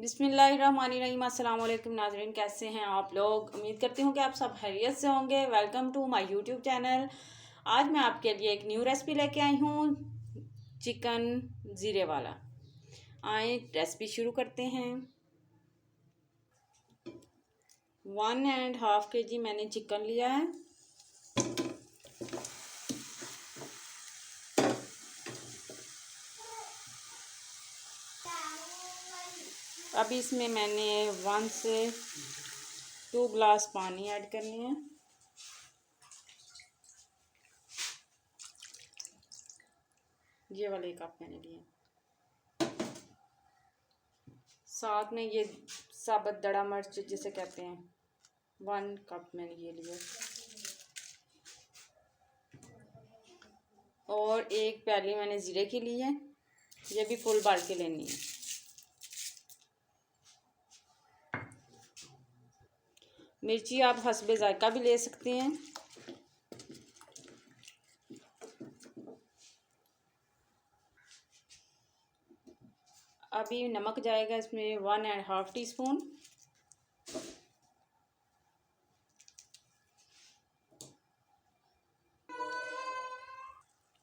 बिस्मिल्लाहिर्रहमानिर्रहीम। अस्सलाम वालेकुम नाज़रीन, कैसे हैं आप लोग। उम्मीद करती हूँ कि आप सब खैरियत से होंगे। Welcome to my YouTube channel. आज मैं आपके लिए एक न्यू रेसिपी लेके आई हूँ, चिकन ज़ीरे वाला। आए रेसिपी शुरू करते हैं। 1.5 kg मैंने चिकन लिया है। अभी इसमें मैंने 1 से 2 ग्लास पानी ऐड करनी है। ये वाले कप मैंने लिए। साथ में ये साबुत दड़ा मिर्च जिसे कहते हैं 1 कप मैंने ये लिया। और एक प्याली मैंने ज़ीरे की ली है, ये भी फुल बाल के लेनी है। मिर्ची आप हस्बे जायका भी ले सकते हैं। अभी नमक जाएगा इसमें 1.5 टीस्पून।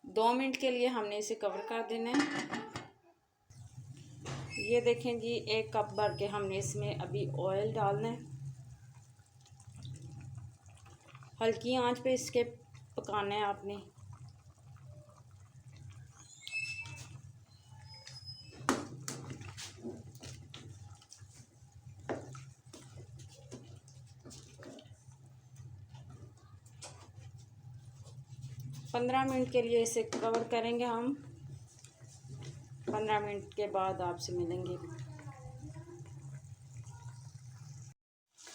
दो मिनट के लिए हमने इसे कवर कर देना है। ये देखें जी, 1 कप भर के हमने इसमें अभी ऑयल डालना है। हल्की आंच पे इसके पकाना है आपने। पंद्रह मिनट के लिए इसे कवर करेंगे हम। 15 मिनट के बाद आपसे मिलेंगे।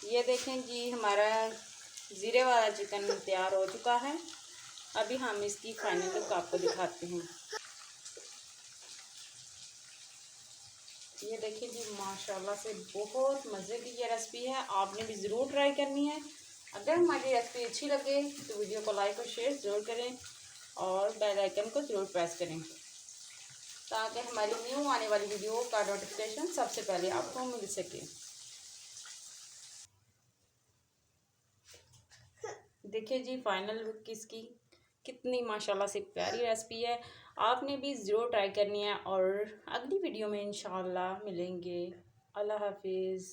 ये देखें जी, हमारा ज़ीरे वाला चिकन तैयार हो चुका है। अभी हम इसकी फाइनल लुक आपको दिखाते हैं। ये देखिए जी, माशाल्लाह से बहुत मज़े की ये रेसिपी है। आपने भी ज़रूर ट्राई करनी है। अगर हमारी रेसिपी अच्छी लगे तो वीडियो को लाइक और शेयर ज़रूर करें और बेल आइकन को ज़रूर प्रेस करें ताकि हमारी न्यू आने वाली वीडियो का नोटिफिकेशन सबसे पहले आपको मिल सके। देखिए जी, फाइनल लुक इसकी कितनी माशाल्लाह से प्यारी रेसिपी है। आपने भी ज़रूर ट्राई करनी है और अगली वीडियो में इंशाल्लाह मिलेंगे। अल्लाह हाफिज़।